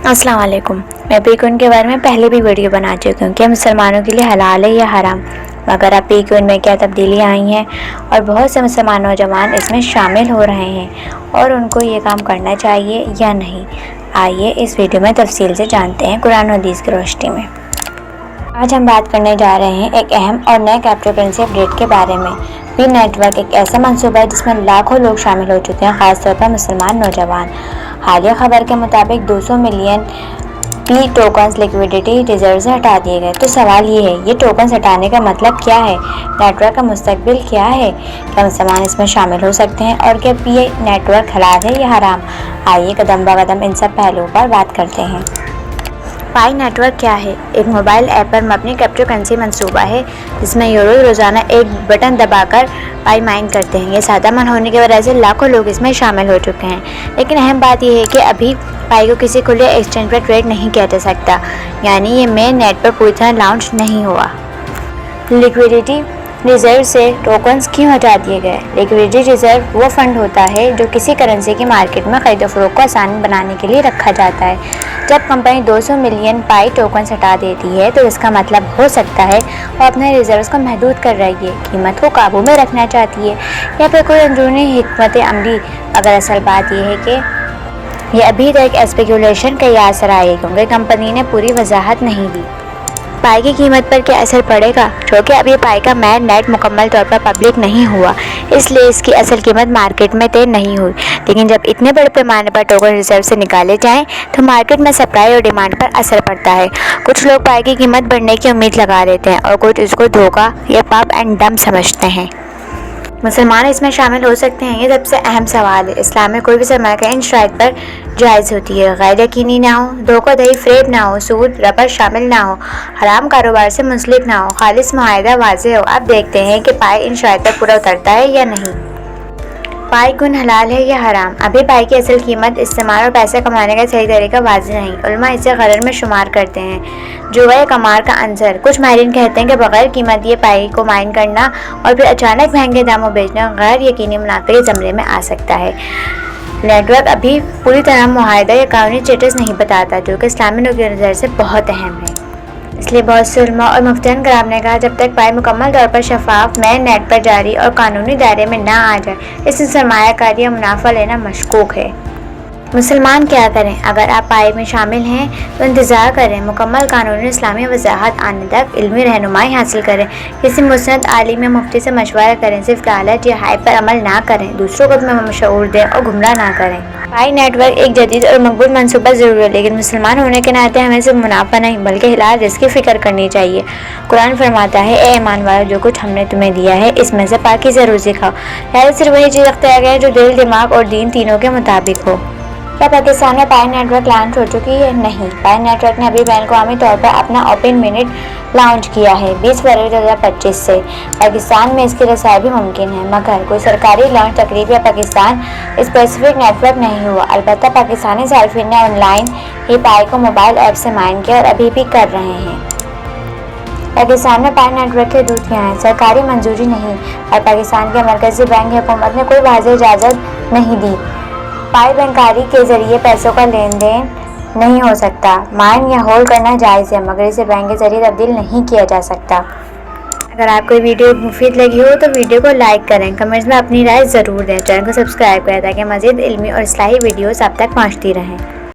अस्सलाम वालेकुम। मैं पीकॉइन के बारे में पहले भी वीडियो बना चुकी हूँ कि मुसलमानों के लिए हलाल है या हराम। मगर अब पीकॉइन में क्या तब्दीलियाँ आई हैं और बहुत से मुसलमान नौजवान इसमें शामिल हो रहे हैं और उनको ये काम करना चाहिए या नहीं। आइए इस वीडियो में तफसील से जानते हैं कुरान और हदीस की रोशनी में। आज हम बात करने जा रहे हैं एक अहम और नए क्रिप्टो करेंसी अपडेट के बारे में। पी नेटवर्क एक ऐसा मंसूबा है जिसमें लाखों लोग शामिल हो चुके हैं, खासतौर पर मुसलमान नौजवान। हालिया खबर के मुताबिक 200 million P tokens liquidity reserve से हटा दिए गए। तो सवाल ये है, ये टोकन्स हटाने का मतलब क्या है? नेटवर्क का मुस्तकबिल क्या है? क्या मुसलमान इसमें शामिल हो सकते हैं? और क्या पी नेटवर्क हलाल है या हराम? आइए कदम ब कदम इन सब पहलुओं पर बात करते हैं। पाई नेटवर्क क्या है? एक मोबाइल ऐप पर मबनी क्रिप्टो करेंसी मंसूबा है जिसमें ये रोज़ाना एक बटन दबाकर पाई माइन करते हैं। ये सादा मन होने की वजह से लाखों लोग इसमें शामिल हो चुके हैं, लेकिन अहम बात यह है कि अभी पाई को किसी खुले एक्सचेंज पर ट्रेड नहीं किया जा सकता, यानी ये मेन नेट पर पूरी तरह लॉन्च नहीं हुआ। लिक्विडिटी रिजर्व से टोकन्स क्यों हटा दिए गए? लिक्विडिटी रिजर्व वो फंड होता है जो किसी करेंसी की मार्केट में खरीदो फरोख्त को आसान बनाने के लिए रखा जाता है। जब कंपनी 200 मिलियन पाई टोकन्स हटा देती है तो इसका मतलब हो सकता है वो अपने रिजर्व्स को महदूद कर रही है, कीमत को काबू में रखना चाहती है या फिर कोई अंदरूनी हिकमत अमली। मगर असल बात यह है कि ये अभी तक स्पेकुलेशन का ही असर आए, क्योंकि कंपनी ने पूरी वजाहत नहीं दी। पाई की कीमत पर क्या असर पड़ेगा? क्योंकि अभी पाई का मेन नेट मुकम्मल तौर पर पब्लिक नहीं हुआ, इसलिए इसकी असल कीमत मार्केट में तय नहीं हुई। लेकिन जब इतने बड़े पैमाने पर टोकन रिजर्व से निकाले जाएं तो मार्केट में सप्लाई और डिमांड पर असर पड़ता है। कुछ लोग पाई की कीमत बढ़ने की उम्मीद लगा लेते हैं और कुछ इसको धोखा या पम्प एंड डंप समझते हैं। मुसलमान इसमें शामिल हो सकते हैं, ये सबसे अहम सवाल है। इस्लाम में कोई भी सरमाया इन शराइत पर जायज़ होती है। गैर यकीनी ना हो, धोखाधड़ी फ्रेब ना हो, सूद रबर शामिल ना हो, हराम कारोबार से मुंसलिक ना हो, खालिस मुआहदा वाज़ेह हो। अब देखते हैं कि पाई इन शराइत पर पूरा उतरता है या नहीं। पाई गुन हलाल है या हराम? अभी पाई की असल कीमत, इस्तेमाल और पैसा कमाने का सही तरीका वाज़ेह नहीं। उलमा इसे गरर में शुमार करते हैं, जुआ कमार का अंसर। कुछ माहिरीन कहते हैं कि बगैर कीमत ये पाई को माइन करना और फिर अचानक महंगे दामों बेचना गैर यकीनी मुनाफे के ज़मरे में आ सकता है। नेटवर्क अभी पूरी तरह मुआहदा या कानूनी स्टेटस नहीं बताता, जो कि इस्लामी नज़र से बहुत अहम है। इसलिए बहुत से उलमा और मुफ्तियान कराम ने कहा, जब तक पाई मुकम्मल तौर पर शफाफ मेन नेट पर जारी और कानूनी दायरे में ना आ जाए, इससे सरमायाकारी या मुनाफा लेना मशकूक है। मुसलमान क्या करें? अगर आप पाई में शामिल हैं तो इंतज़ार करें, मुकम्मल कानूनी इस्लामी वजाहत आने तक इल्मी रहनुमाई हासिल करें, किसी मुस्नद आलिम या मुफ्ती से मशवरा करें, सिर्फ लालच या हाइप पर अमल ना करें, दूसरों को भी मशहूर दें और गुमराह ना करें। पाई नेटवर्क एक जदीद और मकबूल मनसूबा ज़रूर है, लेकिन मुसलमान होने के नाते हमें सिर्फ मुनाफा नहीं बल्कि हलाल रिज़्क़ की फ़िक्र करनी चाहिए। कुरान फरमाता है, ए ईमान वालों, जो कुछ हमने तुम्हें दिया है इसमें से पाकीज़ा रोज़ी खाओ। यानी सिर्फ वही चीज़ अख्तियार करें जो दिल, दिमाग और दीन तीनों के मुताबिक हो। क्या पाकिस्तान में पाई नेटवर्क लॉन्च हो चुकी है? नहीं, पाई नेटवर्क ने अभी बैन-अवी तौर पर अपना ओपन मिनट लॉन्च किया है 20 फरवरी 2025 से। पाकिस्तान में इसकी रसाई भी मुमकिन है, मगर कोई सरकारी लॉन्च तकरीब या पाकिस्तान स्पेसिफिक नेटवर्क नहीं हुआ। अलबत्ता पाकिस्तानी सार्फिन ने ऑनलाइन ही पाई को मोबाइल ऐप से माइन किया और अभी भी कर रहे हैं। पाकिस्तान में पाई नेटवर्क के दूतियाँ हैं, सरकारी मंजूरी नहीं, और पाकिस्तान के मरकजी बैंक हुकूमत ने कोई वाज़ेह इजाज़त नहीं दी। पाई बैंकारी के जरिए पैसों का लेन देन नहीं हो सकता। माइन या होल्ड करना जायज़ है, मगर इसे बैंक के जरिए तब्दील नहीं किया जा सकता। अगर आपको वीडियो मुफीद लगी हो तो वीडियो को लाइक करें, कमेंट्स में अपनी राय ज़रूर दें, चैनल को सब्सक्राइब करें ताकि मज़ीद इल्मी और इस्लाही वीडियोस आप तक पहुँचती रहें।